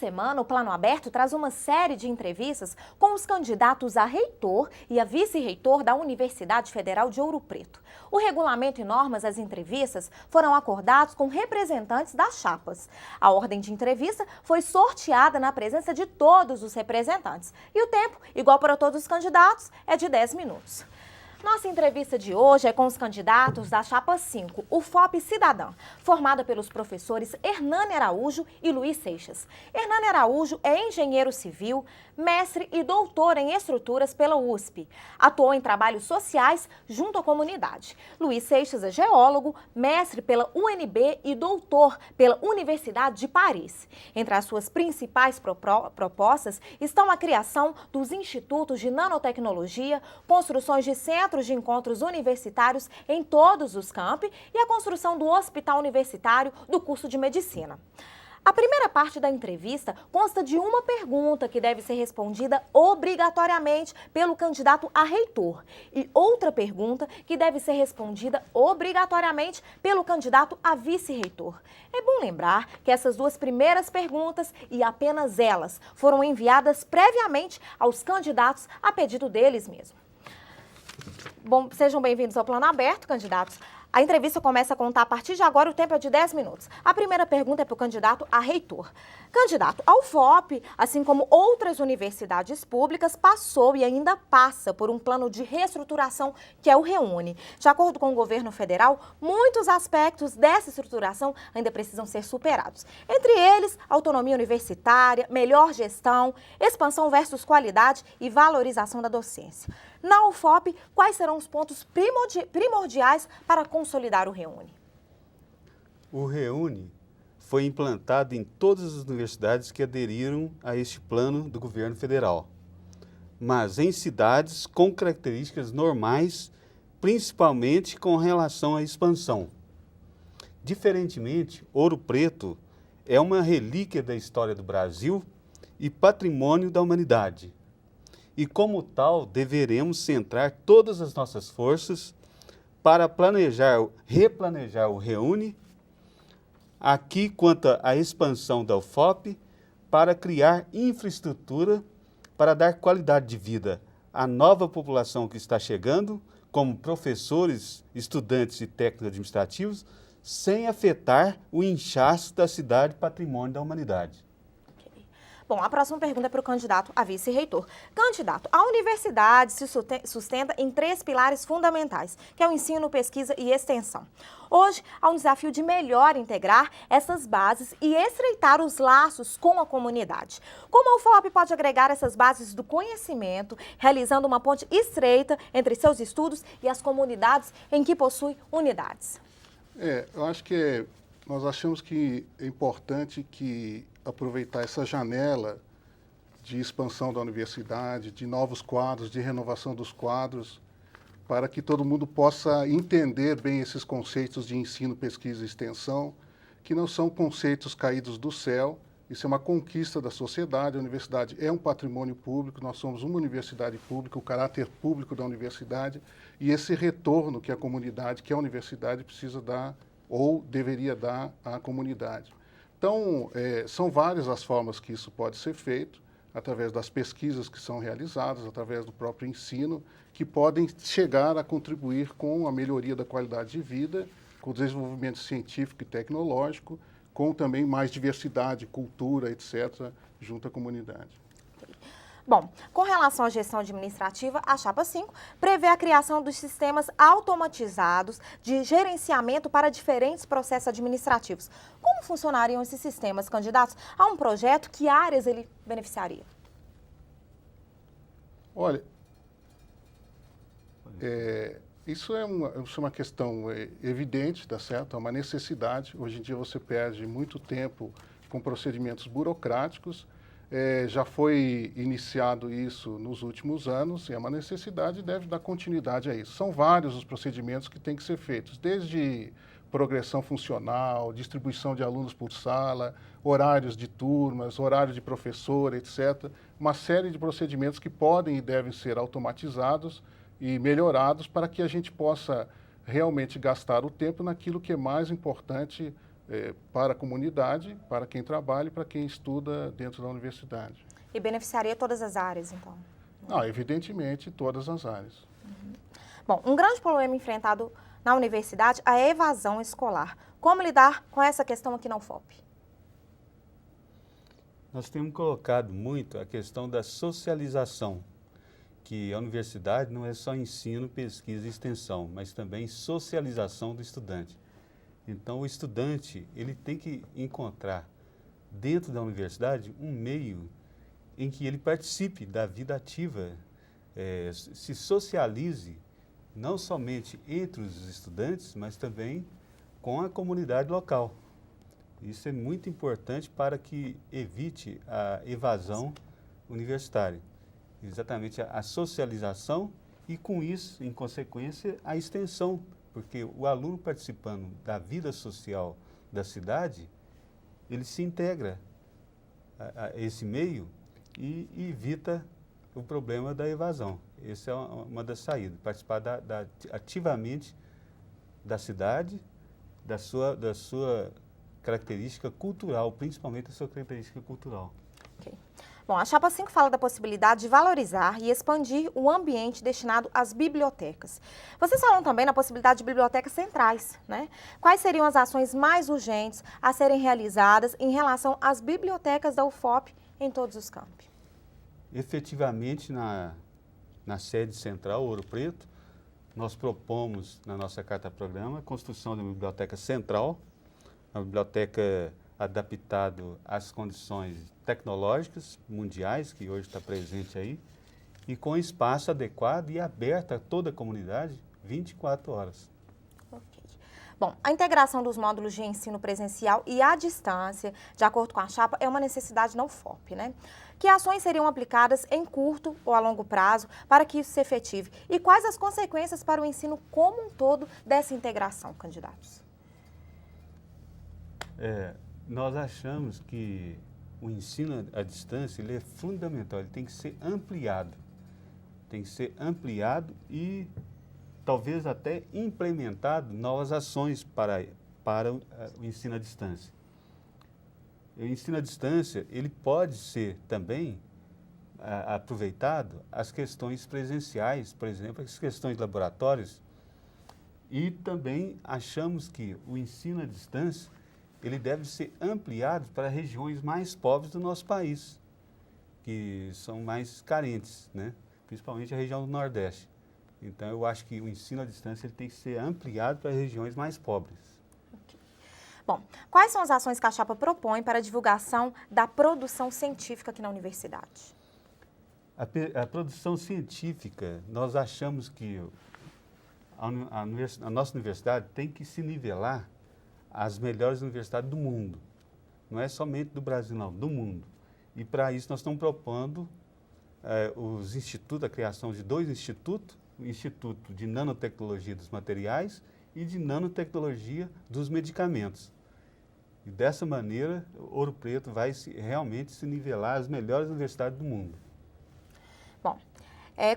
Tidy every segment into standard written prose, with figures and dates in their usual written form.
semana, o Plano Aberto traz uma série de entrevistas com os candidatos a reitor e a vice-reitor da Universidade Federal de Ouro Preto. O regulamento e normas das entrevistas foram acordados com representantes das chapas. A ordem de entrevista foi sorteada na presença de todos os representantes. E o tempo, igual para todos os candidatos, é de 10 minutos. Nossa entrevista de hoje é com os candidatos da Chapa 5, o FOP Cidadã, formada pelos professores Hernani Araújo e Luiz Seixas. Hernani Araújo é engenheiro civil, mestre e doutor em estruturas pela USP. Atuou em trabalhos sociais junto à comunidade. Luiz Seixas é geólogo, mestre pela UNB e doutor pela Universidade de Paris. Entre as suas principais propostas estão a criação dos institutos de nanotecnologia, construções de centros de encontros universitários em todos os campi e a construção do hospital universitário do curso de medicina. A primeira parte da entrevista consta de uma pergunta que deve ser respondida obrigatoriamente pelo candidato a reitor e outra pergunta que deve ser respondida obrigatoriamente pelo candidato a vice-reitor. É bom lembrar que essas duas primeiras perguntas, e apenas elas, foram enviadas previamente aos candidatos a pedido deles mesmos. Bom, sejam bem-vindos ao Plano Aberto, candidatos. A entrevista começa a contar a partir de agora, o tempo é de 10 minutos. A primeira pergunta é para o candidato a reitor. Candidato, a UFOP, assim como outras universidades públicas, passou e ainda passa por um plano de reestruturação que é o REUNE. De acordo com o governo federal, muitos aspectos dessa estruturação ainda precisam ser superados. Entre eles, autonomia universitária, melhor gestão, expansão versus qualidade e valorização da docência. Na UFOP, quais serão os pontos primordiais para consolidar o REUNE? O REUNE foi implantado em todas as universidades que aderiram a este plano do governo federal, mas em cidades com características normais, principalmente com relação à expansão. Diferentemente, Ouro Preto é uma relíquia da história do Brasil e patrimônio da humanidade. E como tal, deveremos centrar todas as nossas forças para replanejar o REUNE, aqui quanto à expansão da UFOP, para criar infraestrutura para dar qualidade de vida à nova população que está chegando, como professores, estudantes e técnicos administrativos, sem afetar o inchaço da cidade patrimônio da humanidade. Bom, a próxima pergunta é para o candidato a vice-reitor. Candidato, a universidade se sustenta em 3 pilares fundamentais, que é o ensino, pesquisa e extensão. Hoje, há um desafio de melhor integrar essas bases e estreitar os laços com a comunidade. Como a UFOP pode agregar essas bases do conhecimento, realizando uma ponte estreita entre seus estudos e as comunidades em que possui unidades? Eu acho que nós achamos que é importante que aproveitar essa janela de expansão da universidade, de novos quadros, de renovação dos quadros, para que todo mundo possa entender bem esses conceitos de ensino, pesquisa e extensão, que não são conceitos caídos do céu. Isso é uma conquista da sociedade. A universidade é um patrimônio público, nós somos uma universidade pública, o caráter público da universidade e esse retorno que a comunidade, que a universidade precisa dar ou deveria dar à comunidade. Então, são várias as formas que isso pode ser feito, através das pesquisas que são realizadas, através do próprio ensino, que podem chegar a contribuir com a melhoria da qualidade de vida, com o desenvolvimento científico e tecnológico, com também mais diversidade, cultura, etc., junto à comunidade. Bom, com relação à gestão administrativa, a Chapa 5 prevê a criação dos sistemas automatizados de gerenciamento para diferentes processos administrativos. Como funcionariam esses sistemas, candidatos? A um projeto, que áreas ele beneficiaria? Olha, isso é uma questão evidente, tá certo? É uma necessidade. Hoje em dia você perde muito tempo com procedimentos burocráticos. Já foi iniciado isso nos últimos anos e é uma necessidade e deve dar continuidade a isso. São vários os procedimentos que têm que ser feitos, desde progressão funcional, distribuição de alunos por sala, horários de turmas, horário de professor, etc. Uma série de procedimentos que podem e devem ser automatizados e melhorados para que a gente possa realmente gastar o tempo naquilo que é mais importante para a comunidade, para quem trabalha e para quem estuda dentro da universidade. E beneficiaria todas as áreas, então? Não, evidentemente, todas as áreas. Bom, um grande problema enfrentado na universidade é a evasão escolar. Como lidar com essa questão aqui na UFOP? Nós temos colocado muito a questão da socialização, que a universidade não é só ensino, pesquisa e extensão, mas também socialização do estudante. Então, o estudante, ele tem que encontrar dentro da universidade um meio em que ele participe da vida ativa, se socialize, não somente entre os estudantes, mas também com a comunidade local. Isso é muito importante para que evite a evasão universitária. Exatamente a socialização e, com isso, em consequência, a extensão, porque o aluno participando da vida social da cidade, ele se integra a esse meio e evita o problema da evasão. Essa é uma das saídas, participar ativamente da cidade, da sua característica cultural, principalmente a sua característica cultural. Okay. Bom, a Chapa 5 fala da possibilidade de valorizar e expandir o ambiente destinado às bibliotecas. Vocês falam também na possibilidade de bibliotecas centrais, né? Quais seriam as ações mais urgentes a serem realizadas em relação às bibliotecas da UFOP em todos os campi? Efetivamente, na sede central, Ouro Preto, nós propomos na nossa carta-programa a construção de uma biblioteca central, uma biblioteca adaptada às condições tecnológicas mundiais, que hoje está presente aí, e com espaço adequado e aberto a toda a comunidade 24 horas. Ok. Bom, a integração dos módulos de ensino presencial e à distância, de acordo com a Chapa, é uma necessidade na UFOP, né? Que ações seriam aplicadas em curto ou a longo prazo para que isso se efetive? E quais as consequências para o ensino como um todo dessa integração, candidatos? Nós achamos que o ensino à distância ele é fundamental, ele tem que ser ampliado. Tem que ser ampliado e talvez até implementado novas ações para o ensino à distância. O ensino à distância, ele pode ser também aproveitado as questões presenciais, por exemplo, as questões de laboratórios, e também achamos que o ensino à distância ele deve ser ampliado para regiões mais pobres do nosso país, que são mais carentes, né? Principalmente a região do Nordeste. Então, eu acho que o ensino à distância ele tem que ser ampliado para regiões mais pobres. Okay. Bom, quais são as ações que a Chapa propõe para a divulgação da produção científica aqui na universidade? A produção científica, nós achamos que a nossa universidade tem que se nivelar às melhores universidades do mundo. Não é somente do Brasil, não, do mundo. E para isso nós estamos propondo os institutos, a criação de 2 institutos, o Instituto de Nanotecnologia dos Materiais e de Nanotecnologia dos Medicamentos. E dessa maneira, Ouro Preto vai realmente se nivelar às melhores universidades do mundo. Bom,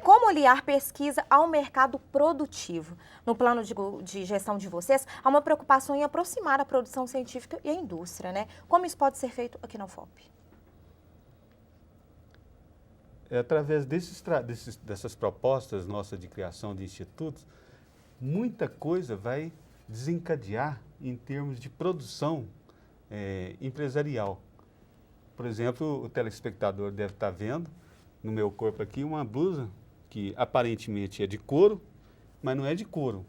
como aliar pesquisa ao mercado produtivo? No plano de gestão de vocês, há uma preocupação em aproximar a produção científica e a indústria, né? Como isso pode ser feito aqui na UFOP? Através dessas propostas nossas de criação de institutos, muita coisa vai desencadear em termos de produção empresarial. Por exemplo, o telespectador deve estar vendo no meu corpo aqui uma blusa que aparentemente é de couro, mas não é de couro.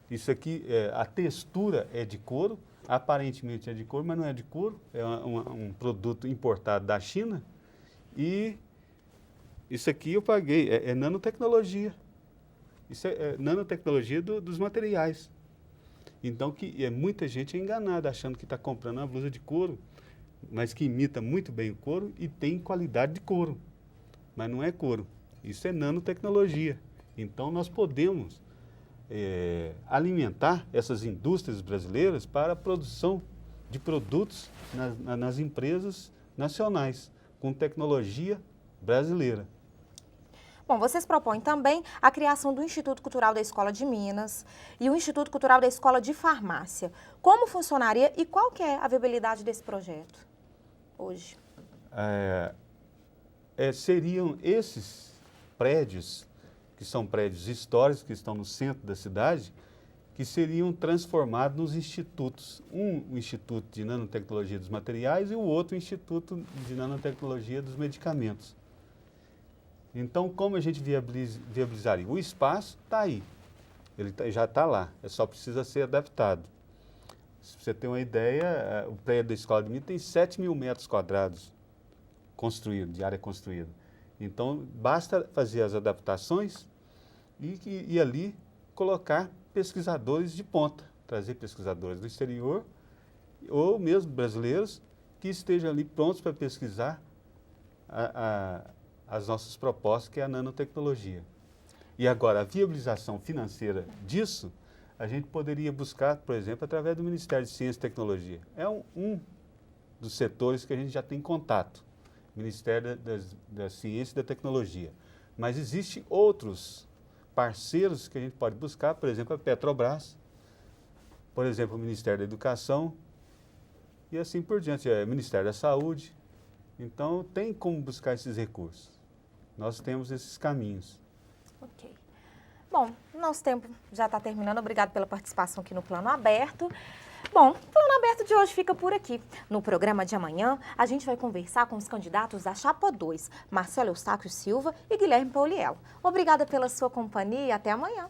Isso aqui, a textura é de couro, aparentemente é de couro, mas não é de couro. É um produto importado da China e isso aqui eu paguei, é nanotecnologia. Isso é nanotecnologia dos materiais. Então, muita gente é enganada achando que está comprando uma blusa de couro, mas que imita muito bem o couro e tem qualidade de couro. Mas não é couro, isso é nanotecnologia. Então, nós podemos alimentar essas indústrias brasileiras para a produção de produtos nas empresas nacionais, com tecnologia brasileira. Bom, vocês propõem também a criação do Instituto Cultural da Escola de Minas e o Instituto Cultural da Escola de Farmácia. Como funcionaria e qual que é a viabilidade desse projeto hoje? Seriam esses prédios, que são prédios históricos, que estão no centro da cidade, que seriam transformados nos institutos. Um, o Instituto de Nanotecnologia dos Materiais e o outro, o Instituto de Nanotecnologia dos Medicamentos. Então, como a gente viabilizaria? O espaço está aí, ele já está lá, só precisa ser adaptado. Se você ter uma ideia, o prédio da Escola de Minas tem 7.000 metros quadrados de área construída. Então, basta fazer as adaptações e ali colocar pesquisadores de ponta, trazer pesquisadores do exterior ou mesmo brasileiros que estejam ali prontos para pesquisar as nossas propostas, que é a nanotecnologia. E agora, a viabilização financeira disso, a gente poderia buscar, por exemplo, através do Ministério de Ciência e Tecnologia. É um dos setores que a gente já tem contato, Ministério da Ciência e da Tecnologia. Mas existem outros parceiros que a gente pode buscar, por exemplo, a Petrobras, por exemplo, o Ministério da Educação e assim por diante, o Ministério da Saúde. Então, tem como buscar esses recursos. Nós temos esses caminhos. Ok. Bom, nosso tempo já está terminando. Obrigado pela participação aqui no Plano Aberto. Bom, o Plano Aberto de hoje fica por aqui. No programa de amanhã, a gente vai conversar com os candidatos da Chapa 2, Marcelo Eustáquio Silva e Guilherme Pauliello. Obrigada pela sua companhia e até amanhã.